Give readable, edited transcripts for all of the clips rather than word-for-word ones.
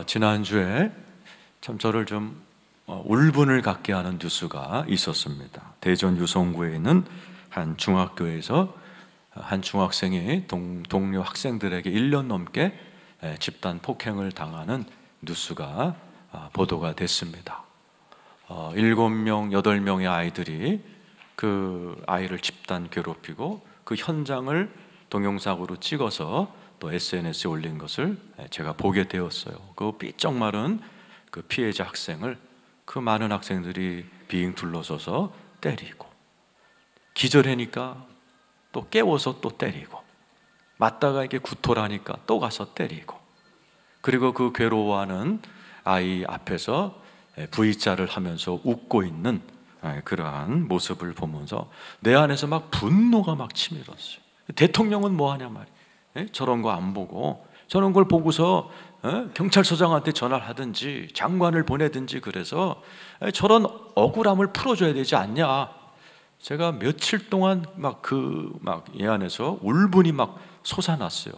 지난주에 참 저를 좀 울분을 갖게 하는 뉴스가 있었습니다. 대전 유성구에 있는 한 중학교에서 한 중학생이 동료 학생들에게 1년 넘게 집단 폭행을 당하는 뉴스가 보도가 됐습니다. 7명, 8명의 아이들이 그 아이를 집단 괴롭히고 그 현장을 동영상으로 찍어서 또 SNS에 올린 것을 제가 보게 되었어요. 그 삐쩍 마른 그 피해자 학생을 그 많은 학생들이 빙 둘러서서 때리고, 기절하니까 또 깨워서 또 때리고, 맞다가 이렇게 구토라니까 또 가서 때리고, 그리고 그 괴로워하는 아이 앞에서 V자를 하면서 웃고 있는 그러한 모습을 보면서 내 안에서 막 분노가 막 치밀었어요. 대통령은 뭐 하냐 말이에요. 저런 거 안 보고, 저런 걸 보고서 경찰서장한테 전화를 하든지 장관을 보내든지, 그래서 저런 억울함을 풀어줘야 되지 않냐. 제가 며칠 동안 얘 안에서 울분이 막 솟아났어요.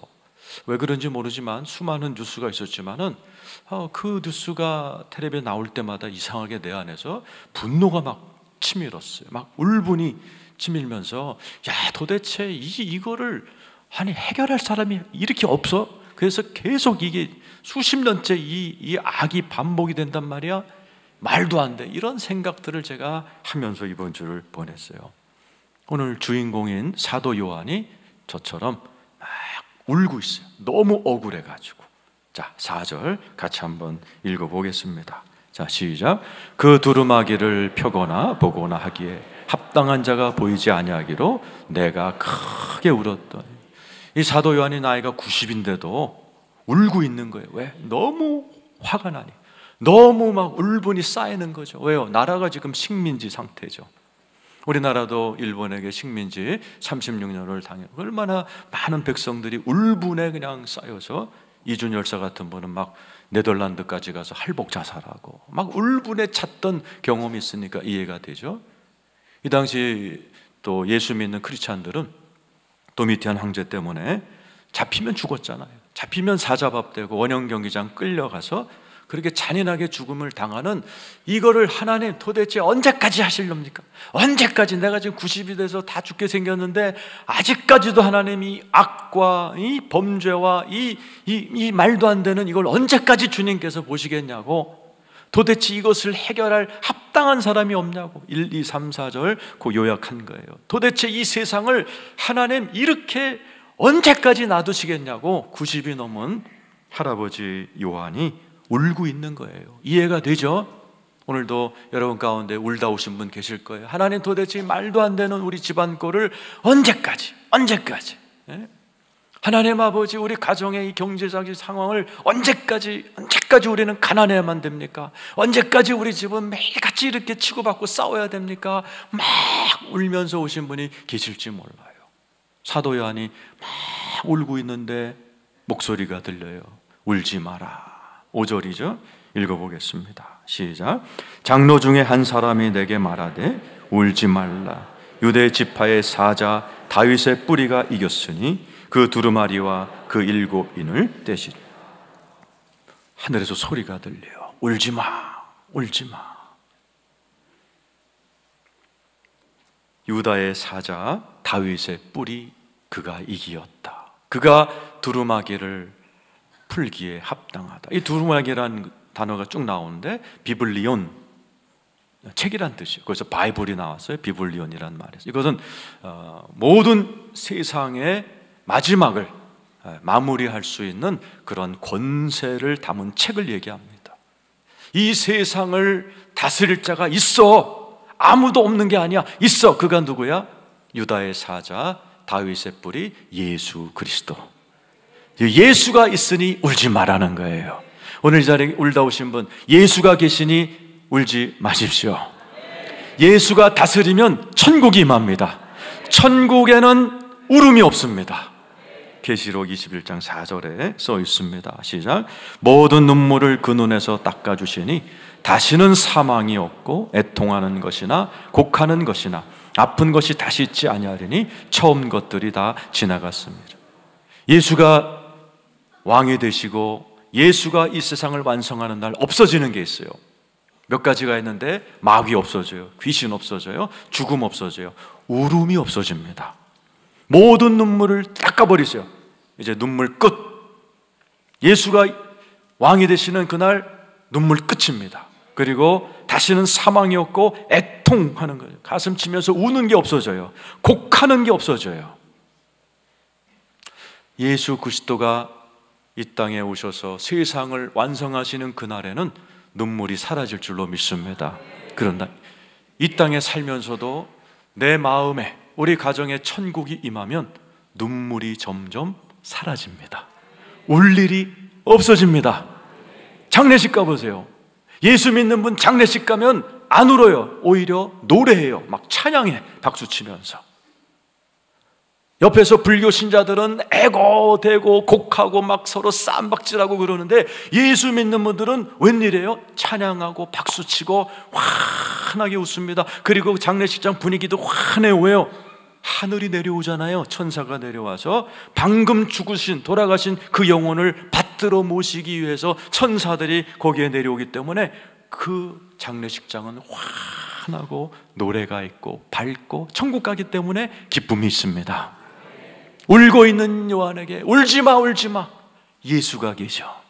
왜 그런지 모르지만 수많은 뉴스가 있었지만은 그 뉴스가 텔레비에 나올 때마다 이상하게 내 안에서 분노가 막 치밀었어요. 막 울분이 치밀면서, 야, 도대체 이거를 해결할 사람이 이렇게 없어? 그래서 계속 이게 수십 년째 이 악이 반복이 된단 말이야. 말도 안 돼. 이런 생각들을 제가 하면서 이번 주를 보냈어요. 오늘 주인공인 사도 요한이 저처럼 막 울고 있어요. 너무 억울해가지고. 자, 4절 같이 한번 읽어보겠습니다. 자, 시작. 그 두루마기를 펴거나 보거나 하기에 합당한 자가 보이지 아니하기로 내가 크게 울었더니. 이 사도 요한이 나이가 90인데도 울고 있는 거예요. 왜? 너무 화가 나니, 너무 막 울분이 쌓이는 거죠. 왜요? 나라가 지금 식민지 상태죠. 우리나라도 일본에게 식민지 36년을 당했고, 얼마나 많은 백성들이 울분에 그냥 쌓여서, 이준 열사 같은 분은 막 네덜란드까지 가서 할복 자살하고 막 울분에 찼던 경험이 있으니까 이해가 되죠. 이 당시 또 예수 믿는 크리스찬들은 도미티안 황제 때문에 잡히면 죽었잖아요. 잡히면 사자밥되고 원형 경기장 끌려가서 그렇게 잔인하게 죽음을 당하는, 이거를 하나님 도대체 언제까지 하실렵니까? 언제까지? 내가 지금 90이 돼서 다 죽게 생겼는데 아직까지도 하나님이 악과 이 범죄와 이 말도 안 되는 이걸 언제까지 주님께서 보시겠냐고, 도대체 이것을 해결할 합당한 사람이 없냐고. 1, 2, 3, 4절 그 요약한 거예요. 도대체 이 세상을 하나님 이렇게 언제까지 놔두시겠냐고 90이 넘은 할아버지 요한이 울고 있는 거예요. 이해가 되죠? 오늘도 여러분 가운데 울다 오신 분 계실 거예요. 하나님 도대체 말도 안 되는 우리 집안 꼴을 언제까지? 하나님 아버지, 우리 가정의 이 경제적인 상황을 언제까지 우리는 가난해야만 됩니까? 언제까지 우리 집은 매일같이 이렇게 치고받고 싸워야 됩니까? 막 울면서 오신 분이 계실지 몰라요. 사도 요한이 막 울고 있는데 목소리가 들려요. 울지 마라. 5절이죠. 읽어보겠습니다. 시작. 장로 중에 한 사람이 내게 말하되 울지 말라. 유대 지파의 사자 다윗의 뿌리가 이겼으니 그 두루마리와 그 7인을 떼시리. 하늘에서 소리가 들려요. 울지 마, 울지 마. 유다의 사자 다윗의 뿌리, 그가 이기었다. 그가 두루마기를 풀기에 합당하다. 이 두루마기라는 단어가 쭉 나오는데 비블리온, 책이란 뜻이에요. 그래서 바이블이 나왔어요. 비블리온이라는 말이에요. 이것은 모든 세상의 마지막을 마무리할 수 있는 그런 권세를 담은 책을 얘기합니다. 이 세상을 다스릴 자가 있어. 아무도 없는 게 아니야. 있어. 그가 누구야? 유다의 사자 다윗의 뿌리 예수 그리스도. 예수가 있으니 울지 말라는 거예요. 오늘 이 자리에 울다 오신 분, 예수가 계시니 울지 마십시오. 예수가 다스리면 천국이 임합니다. 천국에는 울음이 없습니다. 계시록 21장 4절에 써 있습니다. 시작. 모든 눈물을 그 눈에서 닦아주시니 다시는 사망이 없고 애통하는 것이나 곡하는 것이나 아픈 것이 다시 있지 아니하리니 처음 것들이 다 지나갔습니다. 예수가 왕이 되시고 예수가 이 세상을 완성하는 날 없어지는 게 있어요. 몇 가지가 있는데 마귀 없어져요, 귀신 없어져요, 죽음 없어져요, 울음이 없어집니다. 모든 눈물을 닦아버리세요. 이제 눈물 끝. 예수가 왕이 되시는 그날 눈물 끝입니다. 그리고 다시는 사망이 없고 애통하는 거예요. 가슴 치면서 우는 게 없어져요. 곡하는 게 없어져요. 예수 그리스도가 이 땅에 오셔서 세상을 완성하시는 그날에는 눈물이 사라질 줄로 믿습니다. 그런다, 이 땅에 살면서도 내 마음에, 우리 가정에 천국이 임하면 눈물이 점점 사라집니다. 울 일이 없어집니다. 장례식 가보세요. 예수 믿는 분 장례식 가면 안 울어요. 오히려 노래해요. 막 찬양해, 박수 치면서. 옆에서 불교 신자들은 애고대고 곡하고 막 서로 쌈박질하고 그러는데, 예수 믿는 분들은 웬일이에요? 찬양하고 박수치고 환하게 웃습니다. 그리고 장례식장 분위기도 환해요. 왜요? 하늘이 내려오잖아요. 천사가 내려와서 방금 죽으신, 돌아가신 그 영혼을 받들어 모시기 위해서 천사들이 거기에 내려오기 때문에 그 장례식장은 환하고 노래가 있고 밝고 천국 가기 때문에 기쁨이 있습니다. 울고 있는 요한에게 울지마 울지마, 예수가 계셔.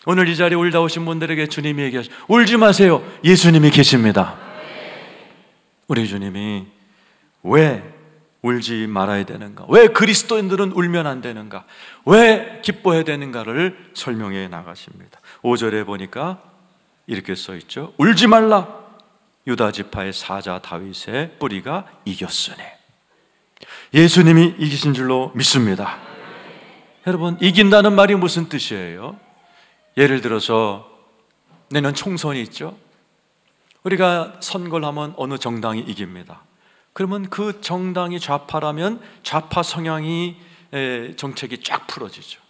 오늘 이 자리에 울다 오신 분들에게 주님이 얘기하시죠. 울지 마세요, 예수님이 계십니다. 우리 주님이 왜 울지 말아야 되는가, 왜 그리스도인들은 울면 안 되는가, 왜 기뻐해야 되는가를 설명해 나가십니다. 5절에 보니까 이렇게 써 있죠. 울지 말라, 유다 지파의 사자 다윗의 뿌리가 이겼으니. 예수님이 이기신 줄로 믿습니다. 여러분, 이긴다는 말이 무슨 뜻이에요? 예를 들어서 내년 총선이 있죠. 우리가 선거를 하면 어느 정당이 이깁니다. 그러면 그 정당이 좌파라면 좌파 성향이 정책이 쫙 풀어지죠.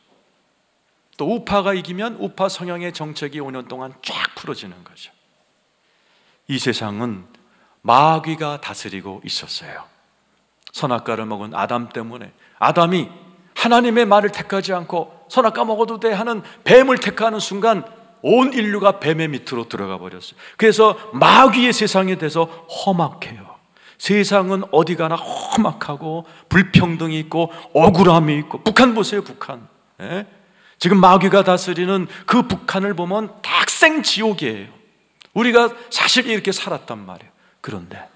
또 우파가 이기면 우파 성향의 정책이 5년 동안 쫙 풀어지는 거죠. 이 세상은 마귀가 다스리고 있었어요. 선악과를 먹은 아담 때문에, 아담이 하나님의 말을 택하지 않고 선악과 먹어도 돼 하는 뱀을 택하는 순간 온 인류가 뱀의 밑으로 들어가 버렸어요. 그래서 마귀의 세상이 돼서 험악해요. 세상은 어디 가나 험악하고 불평등이 있고 억울함이 있고. 북한 보세요, 북한. 예? 지금 마귀가 다스리는 그 북한을 보면 닭생 지옥이에요. 우리가 사실 이렇게 살았단 말이에요. 그런데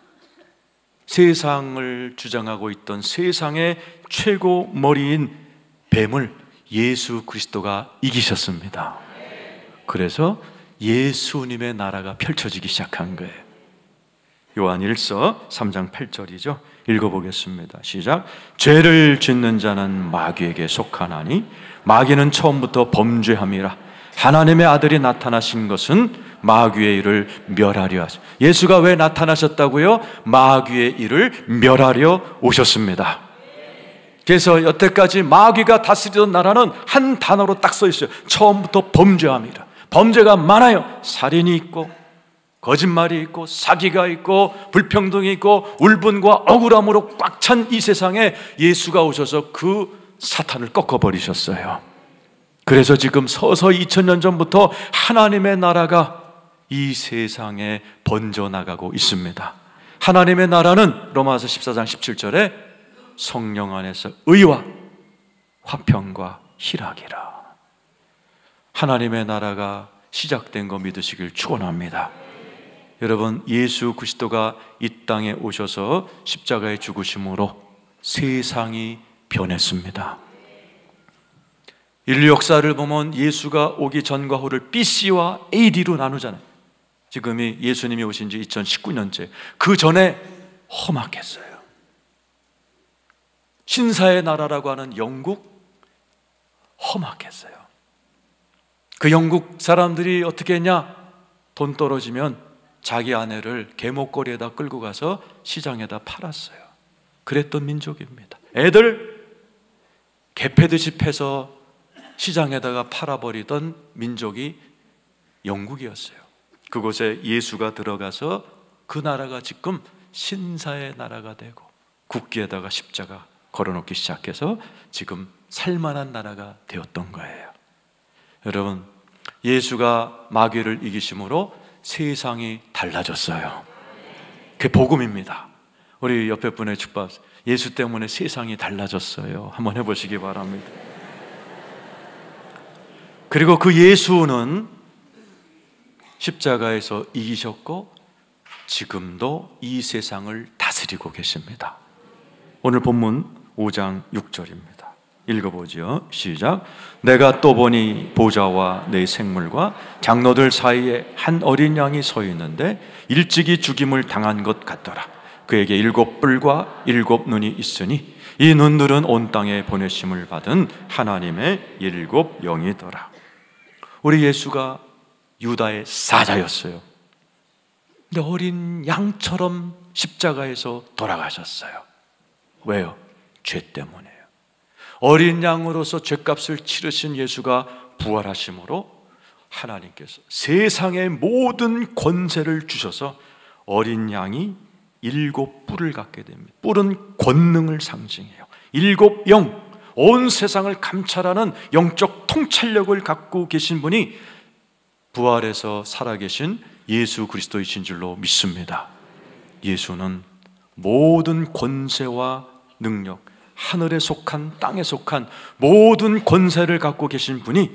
세상을 주장하고 있던 세상의 최고 머리인 뱀을 예수 그리스도가 이기셨습니다. 그래서 예수님의 나라가 펼쳐지기 시작한 거예요. 요한 1서 3장 8절이죠. 읽어보겠습니다. 시작. 죄를 짓는 자는 마귀에게 속하나니 마귀는 처음부터 범죄함이라. 하나님의 아들이 나타나신 것은 마귀의 일을 멸하려 하시. 예수가 왜 나타나셨다고요? 마귀의 일을 멸하려 오셨습니다. 그래서 여태까지 마귀가 다스리던 나라는 한 단어로 딱 써 있어요. 처음부터 범죄함이라. 범죄가 많아요. 살인이 있고 거짓말이 있고 사기가 있고 불평등이 있고 울분과 억울함으로 꽉 찬 이 세상에 예수가 오셔서 그 사탄을 꺾어버리셨어요. 그래서 지금 서서히 2000년 전부터 하나님의 나라가 이 세상에 번져나가고 있습니다. 하나님의 나라는 로마서 14장 17절에 성령 안에서 의와 화평과 희락이라. 하나님의 나라가 시작된 거 믿으시길 축원합니다. 여러분, 예수 그리스도가 이 땅에 오셔서 십자가에 죽으심으로 세상이 변했습니다. 인류 역사를 보면 예수가 오기 전과 후를 BC와 AD로 나누잖아요. 지금이 예수님이 오신 지 2019년째. 그 전에 험악했어요. 신사의 나라라고 하는 영국, 험악했어요. 그 영국 사람들이 어떻게 했냐? 돈 떨어지면 자기 아내를 계목거리에다 끌고 가서 시장에다 팔았어요. 그랬던 민족입니다. 애들 개패듯이 패서 시장에다가 팔아버리던 민족이 영국이었어요. 그곳에 예수가 들어가서 그 나라가 지금 신사의 나라가 되고 국기에다가 십자가 걸어놓기 시작해서 지금 살만한 나라가 되었던 거예요. 여러분, 예수가 마귀를 이기심으로 세상이 달라졌어요. 그게 복음입니다. 우리 옆에 분의 축복, 예수 때문에 세상이 달라졌어요. 한번 해보시기 바랍니다. 그리고 그 예수는 십자가에서 이기셨고 지금도 이 세상을 다스리고 계십니다. 오늘 본문 5장 6절입니다. 읽어보죠. 시작. 내가 또 보니 보좌와 내 생물과 장로들 사이에 한 어린 양이 서 있는데 일찍이 죽임을 당한 것 같더라. 그에게 7뿔과 7눈이 있으니 이 눈들은 온 땅에 보내심을 받은 하나님의 7 영이더라. 우리 예수가 유다의 사자였어요. 근데 어린 양처럼 십자가에서 돌아가셨어요. 왜요? 죄 때문에요. 어린 양으로서 죄값을 치르신 예수가 부활하심으로 하나님께서 세상의 모든 권세를 주셔서 어린 양이 7뿔을 갖게 됩니다. 뿔은 권능을 상징해요. 7 영, 온 세상을 감찰하는 영적 통찰력을 갖고 계신 분이 부활해서 살아계신 예수 그리스도이신 줄로 믿습니다. 예수는 모든 권세와 능력, 하늘에 속한 땅에 속한 모든 권세를 갖고 계신 분이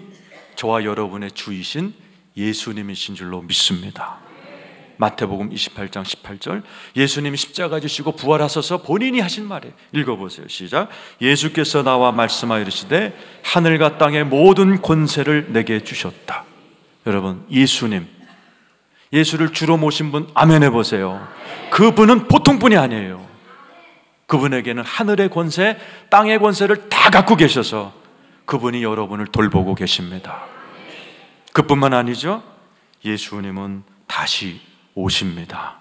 저와 여러분의 주이신 예수님이신 줄로 믿습니다. 마태복음 28장 18절, 예수님이 십자가 지시고 부활하셔서 본인이 하신 말이에요. 읽어보세요. 시작. 예수께서 나와 말씀하여 이르시되 하늘과 땅의 모든 권세를 내게 주셨다. 여러분, 예수를 주로 모신 분 아멘 해보세요. 그분은 보통 분이 아니에요. 그분에게는 하늘의 권세, 땅의 권세를 다 갖고 계셔서 그분이 여러분을 돌보고 계십니다. 그뿐만 아니죠. 예수님은 다시 오십니다.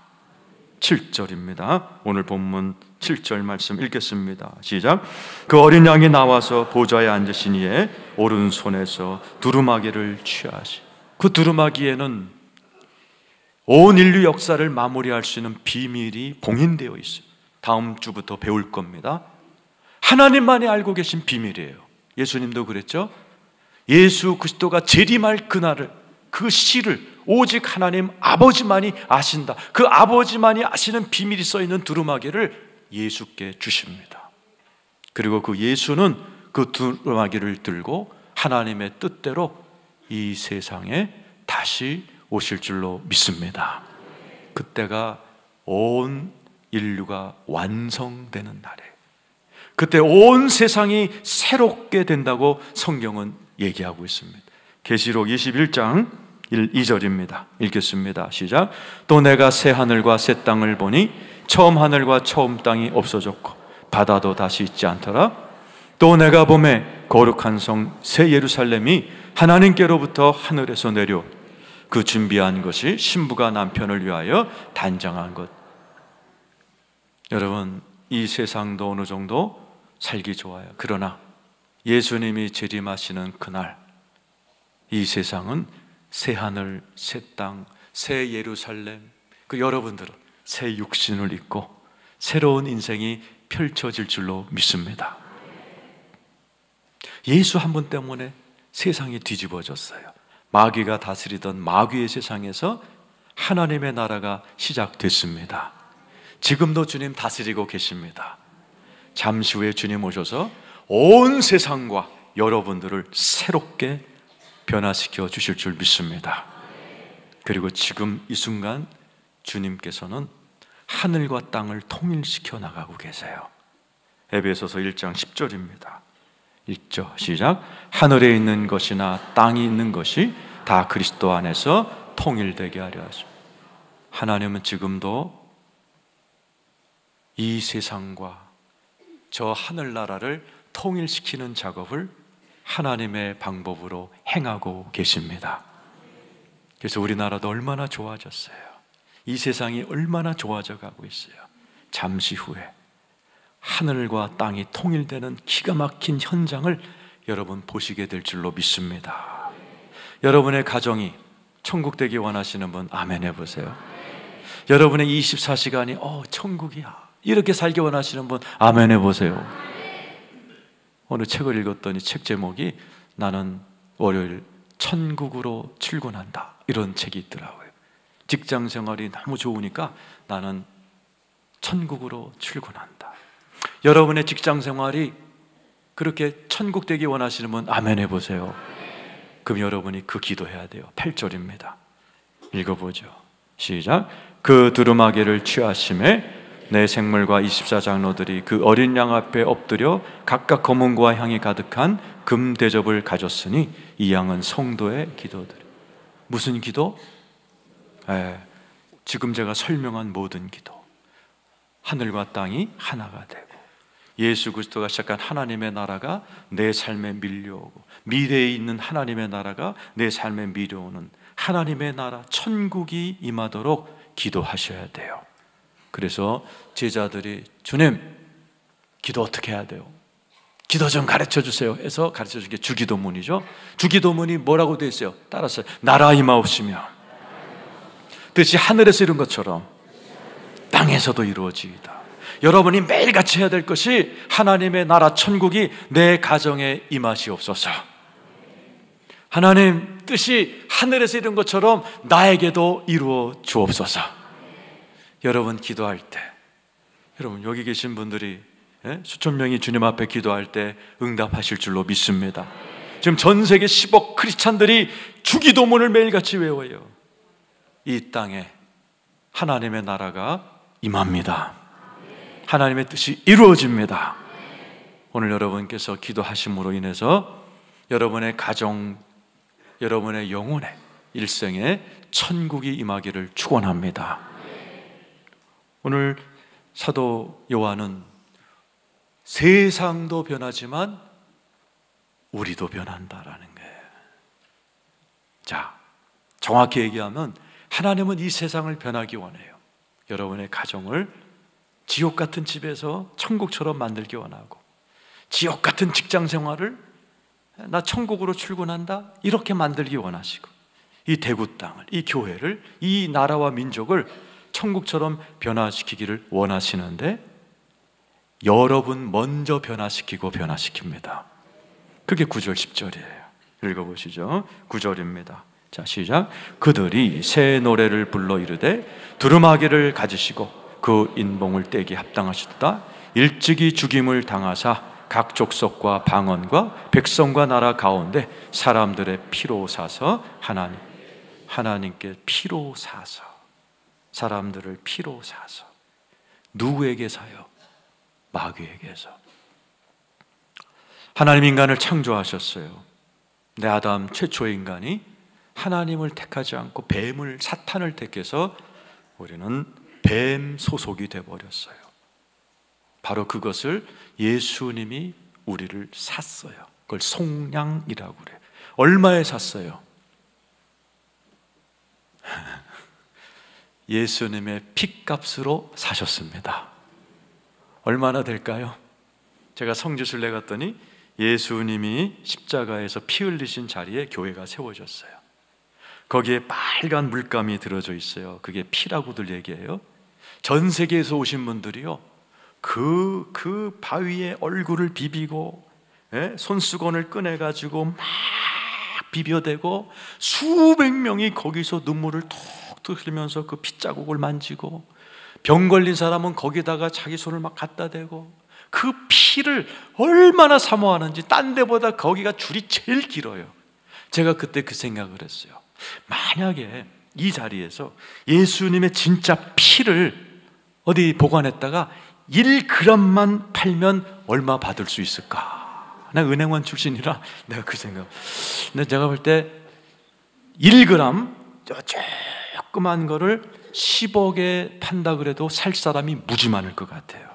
7절입니다. 오늘 본문 7절 말씀 읽겠습니다. 시작. 그 어린 양이 나와서 보좌에 앉으신 이에 오른손에서 두루마기를 취하시. 그 두루마기에는 온 인류 역사를 마무리할 수 있는 비밀이 봉인되어 있어요. 다음 주부터 배울 겁니다. 하나님만이 알고 계신 비밀이에요. 예수님도 그랬죠. 예수 그리스도가 재림할 그날을, 그 시를 오직 하나님 아버지만이 아신다. 그 아버지만이 아시는 비밀이 써있는 두루마기를 예수께 주십니다. 그리고 그 예수는 그 두루마기를 들고 하나님의 뜻대로 이 세상에 다시 오실 줄로 믿습니다. 그때가 온 인류가 완성되는 날이에요. 그때 온 세상이 새롭게 된다고 성경은 얘기하고 있습니다. 계시록 21장 1, 2절입니다. 읽겠습니다. 시작. 또 내가 새 하늘과 새 땅을 보니 처음 하늘과 처음 땅이 없어졌고 바다도 다시 있지 않더라. 또 내가 보매 거룩한 성 새 예루살렘이 하나님께로부터 하늘에서 내려 그 준비한 것이 신부가 남편을 위하여 단장한 것. 여러분, 이 세상도 어느 정도 살기 좋아요. 그러나 예수님이 재림하시는 그날 이 세상은 새 하늘, 새 땅, 새 예루살렘, 그 여러분들은 새 육신을 입고 새로운 인생이 펼쳐질 줄로 믿습니다. 예수 한 분 때문에 세상이 뒤집어졌어요. 마귀가 다스리던 마귀의 세상에서 하나님의 나라가 시작됐습니다. 지금도 주님 다스리고 계십니다. 잠시 후에 주님 오셔서 온 세상과 여러분들을 새롭게 변화시켜 주실 줄 믿습니다. 그리고 지금 이 순간 주님께서는 하늘과 땅을 통일시켜 나가고 계세요. 에베소서 1장 10절입니다. 읽죠. 시작. 하늘에 있는 것이나 땅에 있는 것이 다 그리스도 안에서 통일되게 하려 하십니다. 하나님은 지금도 이 세상과 저 하늘나라를 통일시키는 작업을 하나님의 방법으로 행하고 계십니다. 그래서 우리나라도 얼마나 좋아졌어요. 이 세상이 얼마나 좋아져 가고 있어요. 잠시 후에 하늘과 땅이 통일되는 기가 막힌 현장을 여러분 보시게 될 줄로 믿습니다. 여러분의 가정이 천국 되기 원하시는 분 아멘 해보세요. 여러분의 24시간이 천국이야 이렇게 살기 원하시는 분 아멘 해보세요. 어느 책을 읽었더니 책 제목이 나는 월요일 천국으로 출근한다, 이런 책이 있더라고요. 직장 생활이 너무 좋으니까 나는 천국으로 출근한다. 여러분의 직장 생활이 그렇게 천국 되기 원하시는 분 아멘 해보세요. 그럼 여러분이 그 기도해야 돼요. 8절입니다. 읽어보죠. 시작. 그 두루마기를 취하심에 내 생물과 24장로들이 그 어린 양 앞에 엎드려 각각 검은고와 향이 가득한 금 대접을 가졌으니 이 양은 성도의 기도들. 무슨 기도? 지금 제가 설명한 모든 기도. 하늘과 땅이 하나가 되고 예수 그리스도가 시작한 하나님의 나라가 내 삶에 밀려오고 미래에 있는 하나님의 나라가 내 삶에 밀려오는 하나님의 나라 천국이 임하도록 기도하셔야 돼요. 그래서 제자들이 주님, 기도 어떻게 해야 돼요? 기도 좀 가르쳐 주세요 해서 가르쳐 준 게 주기도문이죠. 주기도문이 뭐라고 되어 있어요? 따라서 나라 임하옵시며 뜻이 하늘에서 이룬 것처럼 땅에서도 이루어지이다. 여러분이 매일같이 해야 될 것이 하나님의 나라 천국이 내 가정에 임하시옵소서. 하나님 뜻이 하늘에서 이룬 것처럼 나에게도 이루어 주옵소서. 여러분 기도할 때, 여러분 여기 계신 분들이 수천 명이 주님 앞에 기도할 때 응답하실 줄로 믿습니다. 지금 전 세계 10억 크리스찬들이 주기도문을 매일같이 외워요. 이 땅에 하나님의 나라가 임합니다. 하나님의 뜻이 이루어집니다. 오늘 여러분께서 기도하심으로 인해서 여러분의 가정, 여러분의 영혼의 일생에 천국이 임하기를 축원합니다. 오늘 사도 요한은 세상도 변하지만 우리도 변한다라는 거예요. 자, 정확히 얘기하면 하나님은 이 세상을 변하기 원해요. 여러분의 가정을 지옥 같은 집에서 천국처럼 만들기 원하고, 지옥 같은 직장 생활을 나 천국으로 출근한다 이렇게 만들기 원하시고, 이 대구 땅을, 이 교회를, 이 나라와 민족을 천국처럼 변화시키기를 원하시는데 여러분 먼저 변화시키고 변화시킵니다. 그게 9절 10절이에요 읽어보시죠. 9절입니다 자, 시작. 그들이 새 노래를 불러 이르되 두루마기를 가지시고 그 인봉을 떼기 합당하시도다. 일찍이 죽임을 당하사 각 족속과 방언과 백성과 나라 가운데 사람들의 피로 사서 하나님께 피로 사서, 사람들을 피로 사서. 누구에게 사요? 마귀에게서. 하나님 인간을 창조하셨어요. 내 아담 최초의 인간이 하나님을 택하지 않고 뱀을, 사탄을 택해서 우리는 뱀 소속이 되어버렸어요. 바로 그것을 예수님이 우리를 샀어요. 그걸 속량이라고 그래요. 얼마에 샀어요? 예수님의 핏값으로 사셨습니다. 얼마나 될까요? 제가 성지순례 갔더니 예수님이 십자가에서 피 흘리신 자리에 교회가 세워졌어요. 거기에 빨간 물감이 들어져 있어요. 그게 피라고들 얘기해요. 전 세계에서 오신 분들이요, 그 바위에 얼굴을 비비고 손수건을 꺼내가지고 막 비벼대고 수백 명이 거기서 눈물을 툭툭 흘리면서 그 핏자국을 만지고, 병 걸린 사람은 거기다가 자기 손을 막 갖다 대고, 그 피를 얼마나 사모하는지. 딴 데보다 거기가 줄이 제일 길어요. 제가 그때 그 생각을 했어요. 만약에 이 자리에서 예수님의 진짜 피를 어디 보관했다가 1g만 팔면 얼마 받을 수 있을까? 나 은행원 출신이라 내가 그 생각. 근데 제가 볼 때 1g 조그만 거를 10억에 판다 그래도 살 사람이 무지 많을 것 같아요.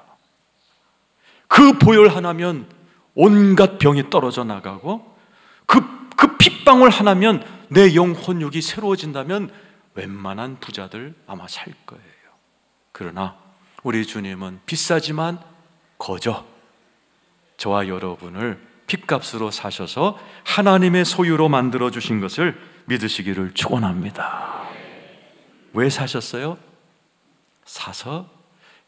그 보혈 하나면 온갖 병이 떨어져 나가고, 그 핏방울 하나면 내 영혼육이 새로워진다면 웬만한 부자들 아마 살 거예요. 그러나 우리 주님은 비싸지만 거저 저와 여러분을 핏값으로 사셔서 하나님의 소유로 만들어 주신 것을 믿으시기를 축원합니다. 왜 사셨어요? 사서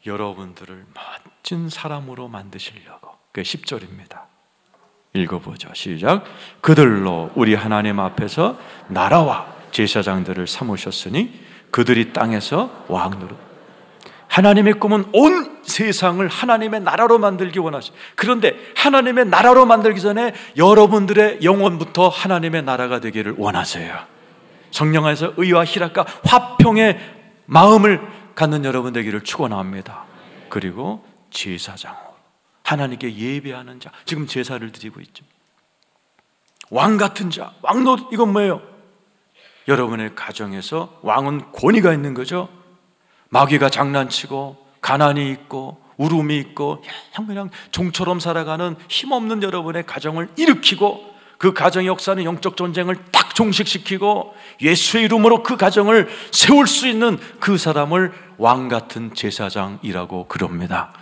여러분들을 멋진 사람으로 만드시려고. 그게 10절입니다 읽어보죠. 시작. 그들로 우리 하나님 앞에서 나라와 제사장들을 삼으셨으니 그들이 땅에서 왕 노릇. 하나님의 꿈은 온 세상을 하나님의 나라로 만들기 원하시죠. 그런데 하나님의 나라로 만들기 전에 여러분들의 영혼부터 하나님의 나라가 되기를 원하세요. 성령 안에서 의와 희락과 화평의 마음을 갖는 여러분 되기를 축원합니다. 그리고 제사장으로 하나님께 예배하는 자, 지금 제사를 드리고 있죠. 왕 같은 자, 왕노릇, 이건 뭐예요? 여러분의 가정에서 왕은 권위가 있는 거죠. 마귀가 장난치고 가난이 있고 울음이 있고 그냥 종처럼 살아가는 힘없는 여러분의 가정을 일으키고, 그 가정의 역사는 영적 전쟁을 딱 종식시키고 예수의 이름으로 그 가정을 세울 수 있는 그 사람을 왕 같은 제사장이라고 그럽니다.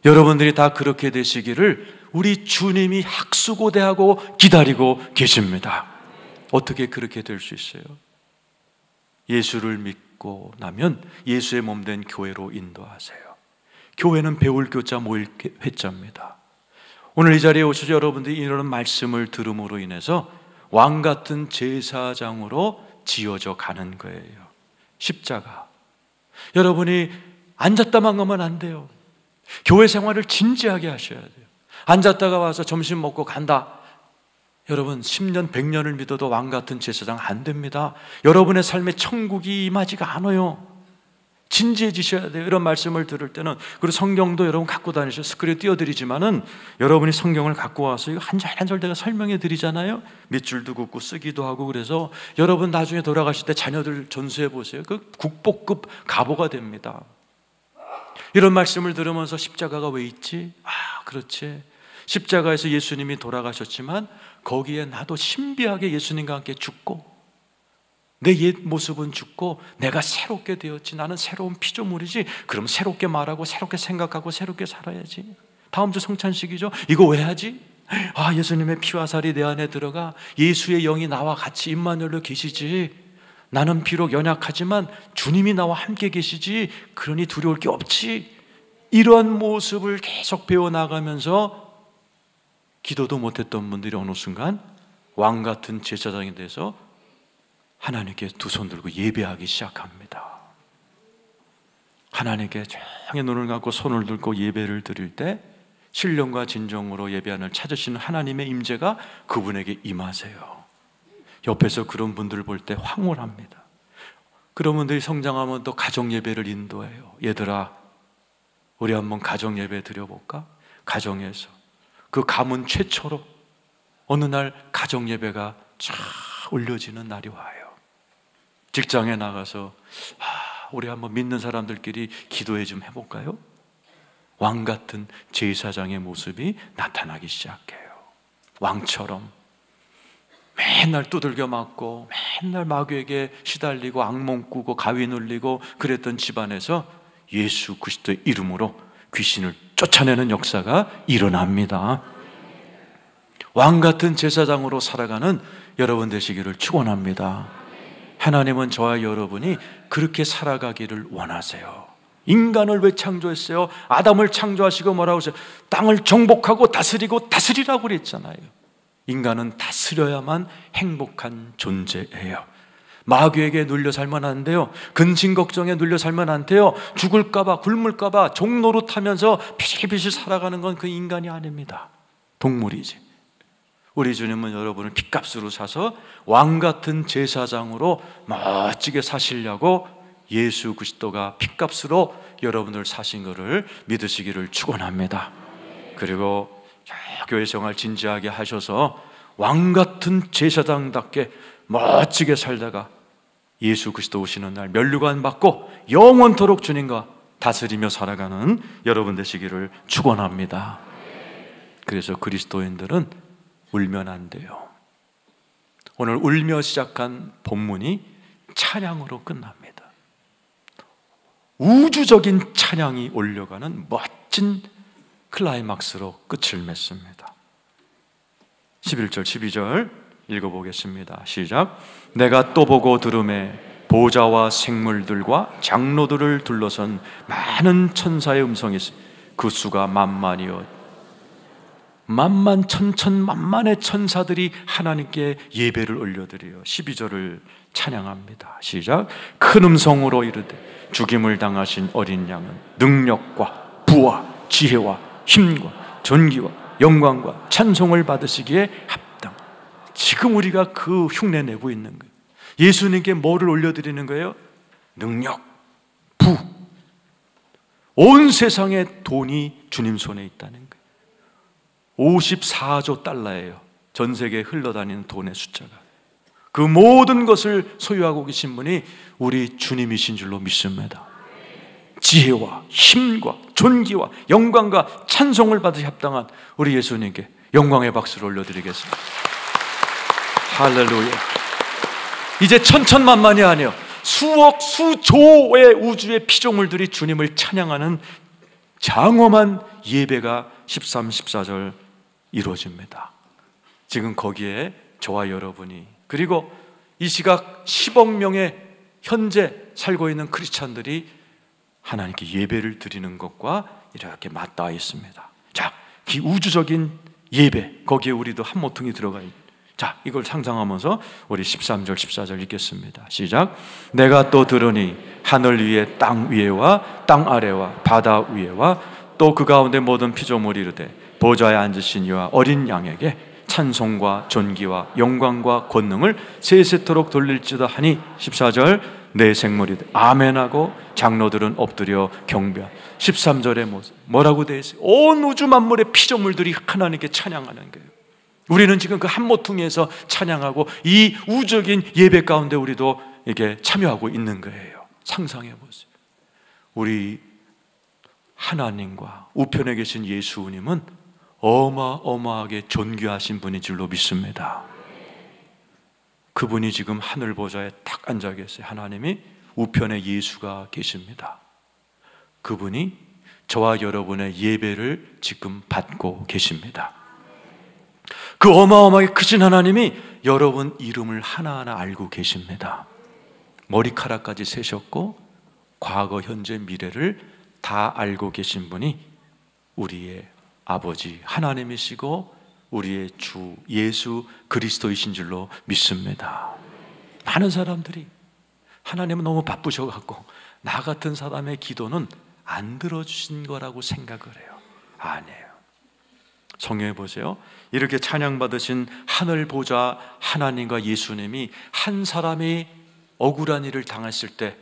여러분들이 다 그렇게 되시기를 우리 주님이 학수고대하고 기다리고 계십니다. 어떻게 그렇게 될 수 있어요? 예수를 믿고 나면 예수의 몸된 교회로 인도하세요. 교회는 배울 교자 모일 회자입니다. 오늘 이 자리에 오셔서 여러분들이 이런 말씀을 들음으로 인해서 왕 같은 제사장으로 지어져 가는 거예요. 십자가. 여러분이 앉았다만 가면 안 돼요. 교회 생활을 진지하게 하셔야 돼요. 앉았다가 와서 점심 먹고 간다. 여러분 10년 100년을 믿어도 왕 같은 제사장 안 됩니다. 여러분의 삶에 천국이 임하지가 않아요. 진지해지셔야 돼요. 이런 말씀을 들을 때는. 그리고 성경도 여러분 갖고 다니셔서 스크린 띄워드리지만은 여러분이 성경을 갖고 와서 이거 한 절 한 절 내가 설명해 드리잖아요. 밑줄도 긋고 쓰기도 하고. 그래서 여러분 나중에 돌아가실 때 자녀들 전수해 보세요. 그 국보급 가보가 됩니다. 이런 말씀을 들으면서 십자가가 왜 있지? 그렇지. 십자가에서 예수님이 돌아가셨지만 거기에 나도 신비하게 예수님과 함께 죽고 내 옛 모습은 죽고 내가 새롭게 되었지. 나는 새로운 피조물이지. 그럼 새롭게 말하고 새롭게 생각하고 새롭게 살아야지. 다음 주 성찬식이죠. 이거 왜 하지? 예수님의 피와 살이 내 안에 들어가 예수의 영이 나와 같이 임마누엘로 계시지. 나는 비록 연약하지만 주님이 나와 함께 계시지. 그러니 두려울 게 없지. 이러한 모습을 계속 배워나가면서 기도도 못했던 분들이 어느 순간 왕 같은 제사장이 돼서 하나님께 두 손 들고 예배하기 시작합니다. 하나님께 조용히 눈을 감고 손을 들고 예배를 드릴 때 신령과 진정으로 예배하는 찾으시는 하나님의 임재가 그분에게 임하세요. 옆에서 그런 분들을 볼 때 황홀합니다. 그런 분들이 성장하면 또 가정 예배를 인도해요. 얘들아, 우리 한번 가정 예배 드려볼까? 가정에서 그 가문 최초로 어느 날 가정 예배가 쫙 올려지는 날이 와요. 직장에 나가서 우리 한번 믿는 사람들끼리 기도회 좀 해볼까요? 왕 같은 제사장의 모습이 나타나기 시작해요. 왕처럼 맨날 두들겨 맞고 맨날 마귀에게 시달리고 악몽 꾸고 가위 눌리고 그랬던 집안에서 예수 그리스도의 이름으로 귀신을 쫓아내는 역사가 일어납니다. 왕 같은 제사장으로 살아가는 여러분 되시기를 축원합니다. 하나님은 저와 여러분이 그렇게 살아가기를 원하세요. 인간을 왜 창조했어요? 아담을 창조하시고 뭐라고 하세요? 땅을 정복하고 다스리고 다스리라고 그랬잖아요. 인간은 다스려야만 행복한 존재예요. 마귀에게 눌려 살면 안 돼요. 근심 걱정에 눌려 살면 안 돼요. 죽을까봐 굶을까봐 종노릇하면서 피실피실 살아가는 건 그 인간이 아닙니다. 동물이지. 우리 주님은 여러분을 핏값으로 사서 왕같은 제사장으로 멋지게 사시려고 예수 그리스도가 핏값으로 여러분을 사신 것을 믿으시기를 축원합니다. 그리고 교회 생활 진지하게 하셔서 왕같은 제사장답게 멋지게 살다가 예수 그리스도 오시는 날 면류관 받고 영원토록 주님과 다스리며 살아가는 여러분 되시기를 축원합니다. 그래서 그리스도인들은 울면 안 돼요. 오늘 울며 시작한 본문이 찬양으로 끝납니다. 우주적인 찬양이 올려가는 멋진 클라이막스로 끝을 맺습니다. 11절 12절 읽어보겠습니다. 시작. 내가 또 보고 들음에 보좌와 생물들과 장로들을 둘러선 많은 천사의 음성이 그 수가 만만이요 만만 천천만만의 천사들이 하나님께 예배를 올려드려요. 12절을 찬양합니다. 시작. 큰 음성으로 이르되 죽임을 당하신 어린 양은 능력과 부와 지혜와 힘과 존귀와 영광과 찬송을 받으시기에 합당. 지금 우리가 그 흉내 내고 있는 거예요. 예수님께 뭐를 올려드리는 거예요? 능력, 부. 온 세상의 돈이 주님 손에 있다는 거예요. 54조 달러예요. 전 세계에 흘러다니는 돈의 숫자가. 그 모든 것을 소유하고 계신 분이 우리 주님이신 줄로 믿습니다. 지혜와 힘과 존귀와 영광과 찬송을 받으시 합당한 우리 예수님께 영광의 박수를 올려드리겠습니다. 할렐루야. 이제 천천만만이 아니에요. 수억 수조의 우주의 피조물들이 주님을 찬양하는 장엄한 예배가 13, 14절 이루어집니다. 지금 거기에 저와 여러분이, 그리고 이 시각 10억 명의 현재 살고 있는 크리스찬들이 하나님께 예배를 드리는 것과 이렇게 맞닿아 있습니다. 자, 이 우주적인 예배, 거기에 우리도 한 모퉁이 들어가 있죠. 자, 이걸 상상하면서 우리 13절 14절 읽겠습니다. 시작. 내가 또 들으니 하늘 위에 땅 위에와 땅 아래와 바다 위에와 또 그 가운데 모든 피조물이 이르되 보좌에 앉으신 이와 어린 양에게 찬송과 존귀와 영광과 권능을 세세토록 돌릴지다 하니 14절 내 생물이 아멘하고 장로들은 엎드려 경배한. 13절의 모습 뭐라고 되어 있어요? 온 우주 만물의 피조물들이 하나님께 찬양하는 거예요. 우리는 지금 그 한 모퉁이에서 찬양하고 이 우주적인 예배 가운데 우리도 이렇게 참여하고 있는 거예요. 상상해 보세요. 우리 하나님과 우편에 계신 예수님은 어마어마하게 존귀하신 분인 줄로 믿습니다. 그분이 지금 하늘 보좌에 딱 앉아 계세요. 하나님이 우편에 예수가 계십니다. 그분이 저와 여러분의 예배를 지금 받고 계십니다. 그 어마어마하게 크신 하나님이 여러분 이름을 하나하나 알고 계십니다. 머리카락까지 세셨고 과거, 현재, 미래를 다 알고 계신 분이 우리의 아버지 하나님이시고 우리의 주 예수 그리스도이신 줄로 믿습니다. 많은 사람들이 하나님은 너무 바쁘셔갖고 나 같은 사람의 기도는 안 들어주신 거라고 생각을 해요. 아니에요. 성경에 보세요. 이렇게 찬양받으신 하늘 보좌 하나님과 예수님이 한 사람이 억울한 일을 당했을 때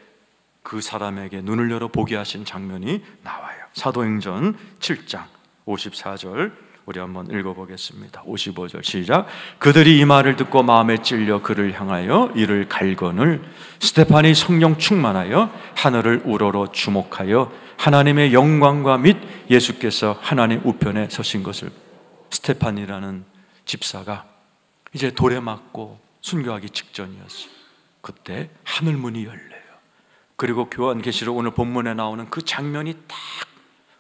그 사람에게 눈을 열어 보게 하신 장면이 나와요. 사도행전 7장 54절 우리 한번 읽어보겠습니다. 55절 시작. 그들이 이 말을 듣고 마음에 찔려 그를 향하여 이를 갈거늘 스데반이 성령 충만하여 하늘을 우러러 주목하여 하나님의 영광과 및 예수께서 하나님 우편에 서신 것을. 스데반이라는 집사가 이제 돌에 맞고 순교하기 직전이었어요. 그때 하늘문이 열려요. 그리고 요한계시록 오늘 본문에 나오는 그 장면이 딱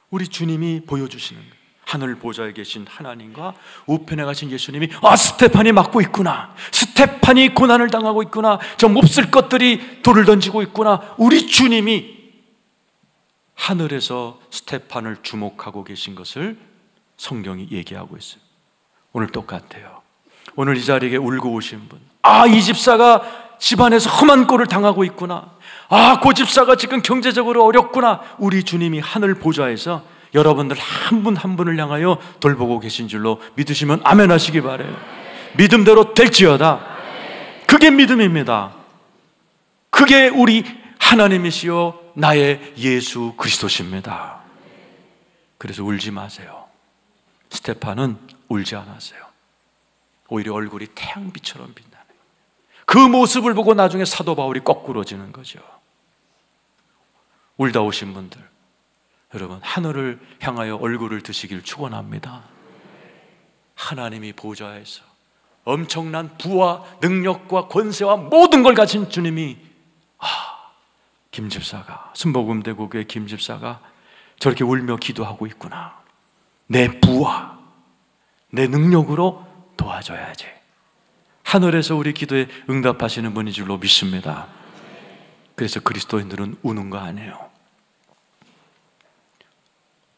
우리 주님이 보여주시는 거예요. 하늘 보좌에 계신 하나님과 우편에 가신 예수님이 스데반이 맞고 있구나, 스데반이 고난을 당하고 있구나, 저 몹쓸 것들이 돌을 던지고 있구나. 우리 주님이 하늘에서 스데반을 주목하고 계신 것을 성경이 얘기하고 있어요. 오늘 똑같아요. 오늘 이 자리에 울고 오신 분, 이 집사가 집안에서 험한 꼴을 당하고 있구나, 그 집사가 지금 경제적으로 어렵구나. 우리 주님이 하늘 보좌에서 여러분들 한 분 한 분을 향하여 돌보고 계신 줄로 믿으시면 아멘 하시기 바라요. 믿음대로 될지어다. 그게 믿음입니다. 그게 우리 하나님이시요 나의 예수 그리스도십니다. 그래서 울지 마세요. 스데반은 울지 않았어요. 오히려 얼굴이 태양빛처럼 빛나는, 그 모습을 보고 나중에 사도 바울이 거꾸로지는 거죠. 울다 오신 분들, 여러분 하늘을 향하여 얼굴을 드시길 축원합니다. 하나님이 보좌에서 엄청난 부와 능력과 권세와 모든 걸 가진 주님이 김집사가, 순복음대교회 김집사가 저렇게 울며 기도하고 있구나, 내 부와 내 능력으로 도와줘야지. 하늘에서 우리 기도에 응답하시는 분인 줄로 믿습니다. 그래서 그리스도인들은 우는 거 아니에요.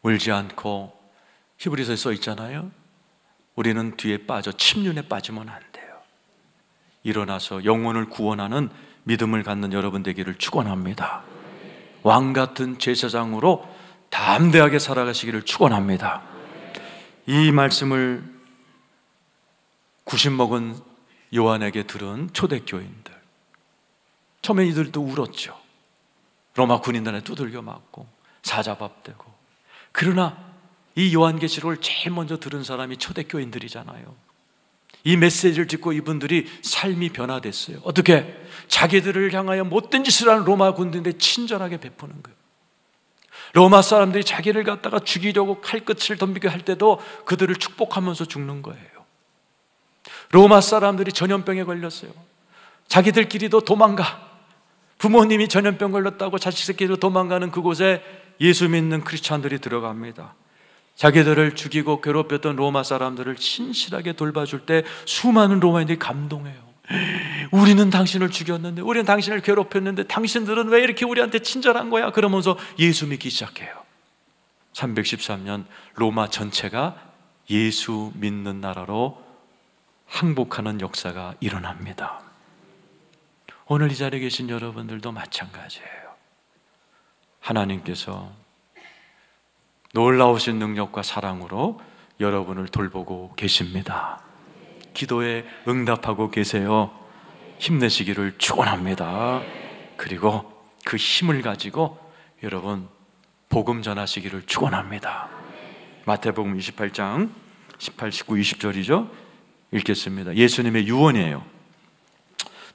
울지 않고, 히브리서에 써 있잖아요. 우리는 뒤에 빠져 침륜에 빠지면 안 돼요. 일어나서 영혼을 구원하는 믿음을 갖는 여러분 되기를 축원합니다. 왕 같은 제사장으로 담대하게 살아가시기를 축원합니다. 이 말씀을 구십 먹은 요한에게 들은 초대교인들, 처음에 이들도 울었죠. 로마 군인들에 두들겨 맞고 사자밥되고. 그러나 이 요한계시록을 제일 먼저 들은 사람이 초대교인들이잖아요. 이 메시지를 듣고 이분들이 삶이 변화됐어요. 어떻게? 자기들을 향하여 못된 짓을 하는 로마 군대인데 친절하게 베푸는 거예요. 로마 사람들이 자기를 갖다가 죽이려고 칼끝을 덤비게 할 때도 그들을 축복하면서 죽는 거예요. 로마 사람들이 전염병에 걸렸어요. 자기들끼리도 도망가. 부모님이 전염병 걸렸다고 자식 새끼들 도망가는 그곳에 예수 믿는 크리스찬들이 들어갑니다. 자기들을 죽이고 괴롭혔던 로마 사람들을 신실하게 돌봐줄 때 수많은 로마인들이 감동해요. 우리는 당신을 죽였는데, 우리는 당신을 괴롭혔는데 당신들은 왜 이렇게 우리한테 친절한 거야? 그러면서 예수 믿기 시작해요. 313년 로마 전체가 예수 믿는 나라로 항복하는 역사가 일어납니다. 오늘 이 자리에 계신 여러분들도 마찬가지예요. 하나님께서 놀라우신 능력과 사랑으로 여러분을 돌보고 계십니다. 기도에 응답하고 계세요. 힘내시기를 축원합니다. 그리고 그 힘을 가지고 여러분 복음 전하시기를 축원합니다. 마태복음 28장 18, 19, 20절이죠. 읽겠습니다. 예수님의 유언이에요.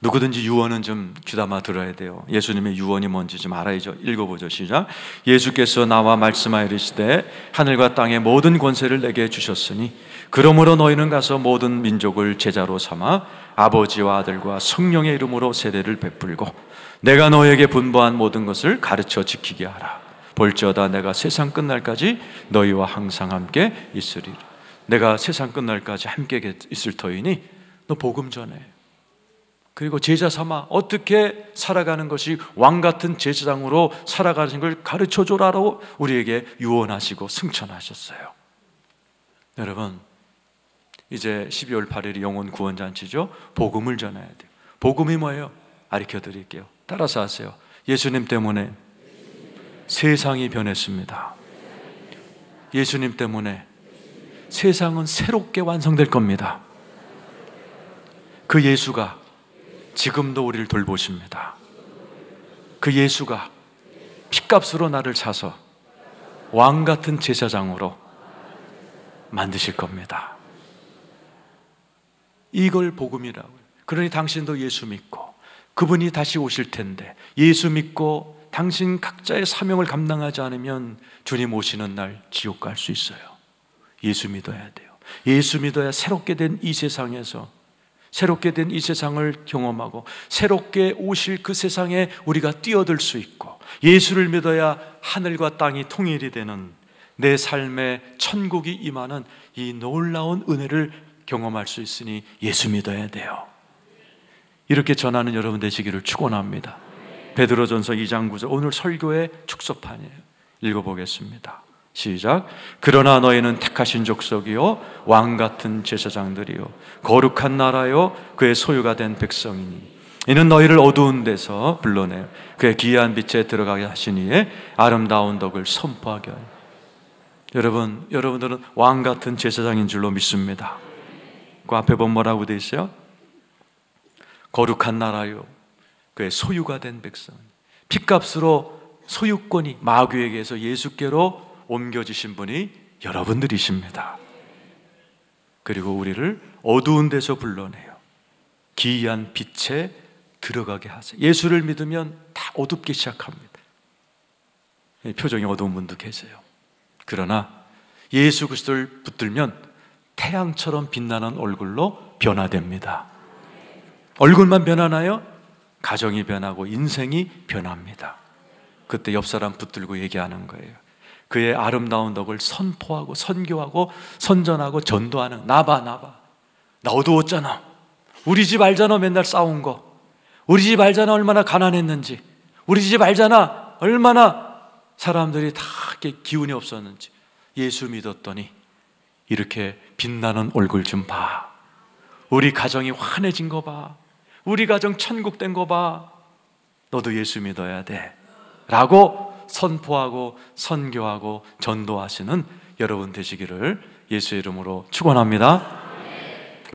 누구든지 유언은 좀 귀담아 들어야 돼요. 예수님의 유언이 뭔지 좀 알아야죠. 읽어보죠. 시작. 예수께서 나와 말씀하여 이르시되 하늘과 땅의 모든 권세를 내게 주셨으니 그러므로 너희는 가서 모든 민족을 제자로 삼아 아버지와 아들과 성령의 이름으로 세례를 베풀고 내가 너희에게 분부한 모든 것을 가르쳐 지키게 하라. 볼지어다 내가 세상 끝날까지 너희와 항상 함께 있으리라. 내가 세상 끝날까지 함께 있을 터이니 너 복음 전해. 그리고 제자 삼아 어떻게 살아가는 것이 왕같은 제사장으로 살아가는 걸 가르쳐줘라고 우리에게 유언하시고 승천하셨어요. 여러분, 이제 12월 8일이 영혼 구원잔치죠. 복음을 전해야 돼요. 복음이 뭐예요? 가르쳐 드릴게요. 따라서 하세요. 예수님 때문에 세상이 변했습니다. 예수님 때문에 세상은 새롭게 완성될 겁니다. 그 예수가 지금도 우리를 돌보십니다. 그 예수가 핏값으로 나를 사서 왕같은 제사장으로 만드실 겁니다. 이걸 복음이라고요. 그러니 당신도 예수 믿고 그분이 다시 오실 텐데 예수 믿고 당신 각자의 사명을 감당하지 않으면 주님 오시는 날 지옥 갈 수 있어요. 예수 믿어야 돼요. 예수 믿어야 새롭게 된 이 세상에서 새롭게 된 이 세상을 경험하고 새롭게 오실 그 세상에 우리가 뛰어들 수 있고 예수를 믿어야 하늘과 땅이 통일이 되는 내 삶에 천국이 임하는 이 놀라운 은혜를 경험할 수 있으니 예수 믿어야 돼요. 이렇게 전하는 여러분 되시기를 축원합니다. 베드로전서 2장 9절 오늘 설교의 축소판이에요. 읽어보겠습니다. 시작. 그러나 너희는 택하신 족속이요 왕같은 제사장들이요 거룩한 나라요 그의 소유가 된 백성이니 이는 너희를 어두운 데서 불러내 그의 기이한 빛에 들어가게 하시니에 아름다운 덕을 선포하게 하여. 여러분들은 왕같은 제사장인 줄로 믿습니다. 그 앞에 보면 뭐라고 되어 있어요? 거룩한 나라요 그의 소유가 된 백성. 핏값으로 소유권이 마귀에게서 예수께로 옮겨지신 분이 여러분들이십니다. 그리고 우리를 어두운 데서 불러내요 기이한 빛에 들어가게 하세요. 예수를 믿으면 다 어둡기 시작합니다. 표정이 어두운 분도 계세요. 그러나 예수 그리스도를 붙들면 태양처럼 빛나는 얼굴로 변화됩니다. 얼굴만 변하나요? 가정이 변하고 인생이 변합니다. 그때 옆 사람 붙들고 얘기하는 거예요. 그의 아름다운 덕을 선포하고 선교하고 선전하고 전도하는 나봐 나 어두웠잖아. 우리 집 알잖아 맨날 싸운 거. 우리 집 알잖아 얼마나 가난했는지. 우리 집 알잖아 얼마나 사람들이 다 이렇게 기운이 없었는지. 예수 믿었더니 이렇게 빛나는 얼굴 좀 봐. 우리 가정이 환해진 거 봐. 우리 가정 천국 된 거 봐. 너도 예수 믿어야 돼 라고 선포하고 선교하고 전도하시는 여러분 되시기를 예수의 이름으로 축원합니다.